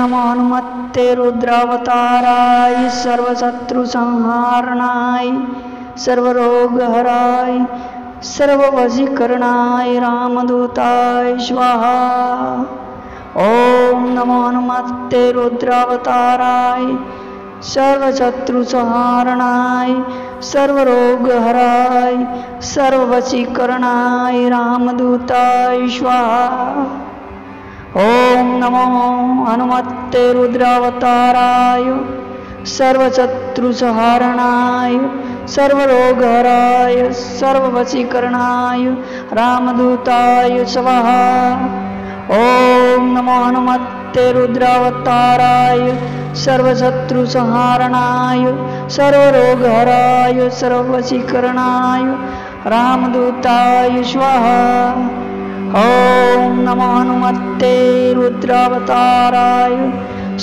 नमो हनुमते रुद्रावताराय सर्वशत्रुसंहारणाय सर्वरोगहराय सर्ववशीकरणाय रामदूताय स्वाहा। ओम नमो हनुमते रुद्रावताराय सर्वशत्रुसंहारणाय सर्वरोगहराय सर्ववशीकरणाय रामदूताय स्वाहा। ओम नमो हनुमते रुद्रावताराय सर्वशत्रुसंहारणाय सर्वरोगहराय सर्ववशीकरणाय रामदूताय स्वाहा। ओम नमो हनुमते रुद्रावताराय सर्वशत्रुसंहारणाय सर्वरोगहराय सर्ववशीकरणाय रामदूताय स्वाहा। ओम नमो हनुमते रुद्रावताराय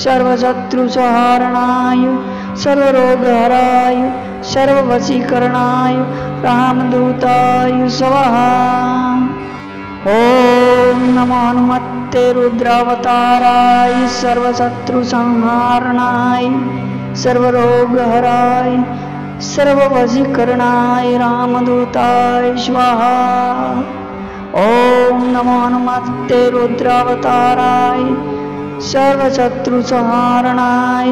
सर्वशत्रुसंहारणाय सर्वरोगहराय सर्ववशीकरणाय रामदूताय स्वाहा। ओम नमो हनुमते रुद्रावताराय सर्वशत्रुसंहारणाय सर्वरोगहराय सर्ववशीकरणाय रामदूताय स्वाहा। ओम नमो हनुमते रुद्रावताराय सर्वशत्रुसंहारणाय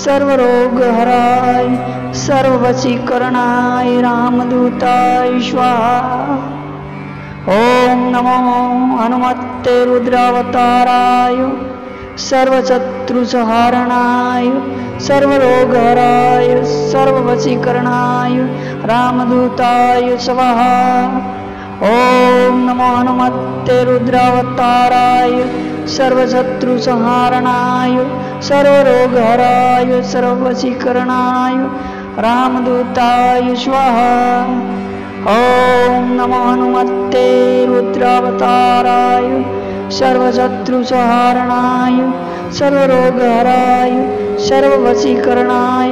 सर्वरोगहराय सर्ववशीकरणाय रामदूताय स्वाहा। ओम नमो हनुमते रुद्रावताराय सर्वशत्रुसंहारणाय सर्वरोगहराय सर्ववशीकरणाय रामदूताय स्वाहा। ओम नमो हनुमते रुद्रावताराय सर्वशत्रुसंहारणाय सर्वरोगहराय सर्ववशीकरणाय रामदूताय स्वाहा। ओम नमो हनुमते रुद्रावताराय सर्वशत्रुसंहारणाय सर्वरोगहराय सर्ववशीकरणाय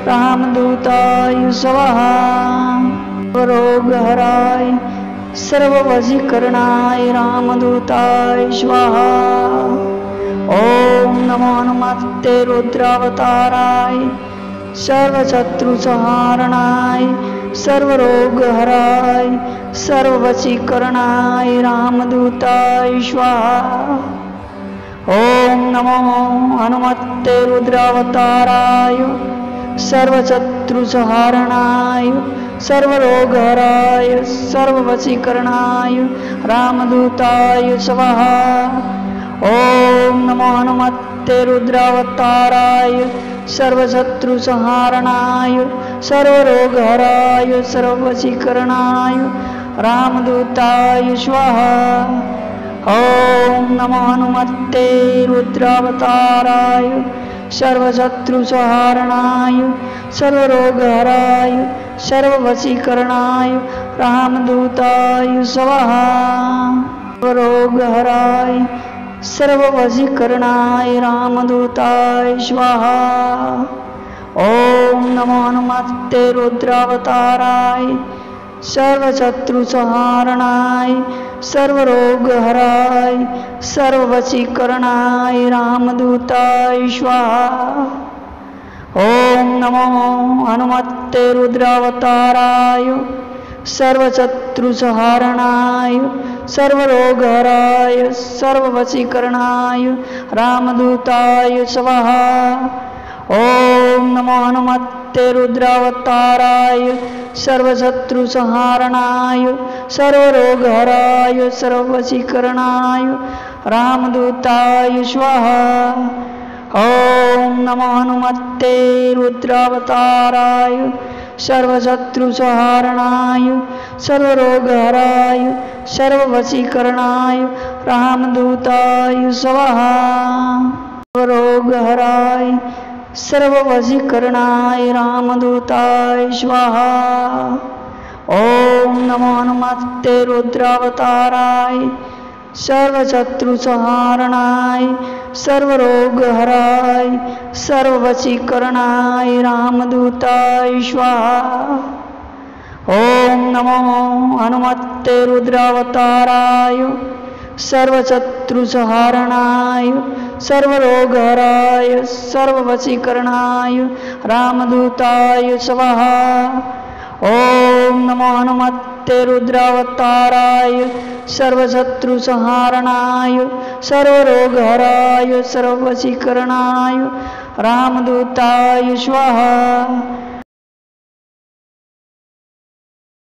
रामदूताय स्वाहा। सर्वरोगहराय सर्ववशीकरणाय रामदूताय स्वाहा। ओम नमो हनुमते रुद्रावताराय सर्वशत्रुसंहारणाय सर्वरोगहराय सर्ववशीकरणाय रामदूताय स्वाहा। ओम नमो हनुमते रुद्रावताराय सर्वशत्रुसंहारणाय सर्वरोगहराय सर्ववशीकरणाय रामदूताय स्वाहा। ओम नमो हनुमते रुद्रावताराय सर्वशत्रुसंहारणाय सर्वरोगहराय सर्ववशीकरणाय रामदूताय स्वाहा। ओम नमो हनुमते रुद्रावताराय सर्वशत्रुसंहारणाय सर्वरोगहराय सर्ववशीकरणाय रामदूताय स्वाहा। सर्वरोगहराय सर्ववशीकरणाय रामदूताय स्वाहा। ओम नमो हनुमते रुद्रावताराय सर्वशत्रुसंहारणाय सर्वरोगहराय सर्ववशीकरणाय रामदूताय स्वाहा। ओम नमो हनुमते रुद्रावताराय सर्वशत्रुसंहारणाय सर्वरोगहराय सर्ववशीकरणाय रामदूताय स्वाहा। ओम नमो हनुमते रुद्रावताराय सर्वशत्रुसंहारणाय सर्वरोगहराय सर्ववशीकरणाय रामदूताय स्वाहा। ओम नमो हनुमते रुद्रावताराय सर्वशत्रुसंहारणाय सर्वरोगहराय सर्ववशीकरणाय रामदूताय स्वाहा। सर्वरोगहराय सर्ववशीकरणाय रामदूताय स्वाहा। ओम नमो हनुमते रुद्रावताराय सर्वशत्रुसंहारणाय सर्वरोगहराय सर्ववशीकरणाय रामदूताय स्वाहा। ओम नमो हनुमते रुद्रावताराय सर्वशत्रुसंहारणाय सर्वरोगहराय सर्ववशीकरणाय रामदूताय स्वाहा। ओम नमो हनुमते रुद्रावताराय सर्वशत्रुसंहारणाय सर्वरोगहराय सर्ववशीकरणाय रामदूताय स्वाहा।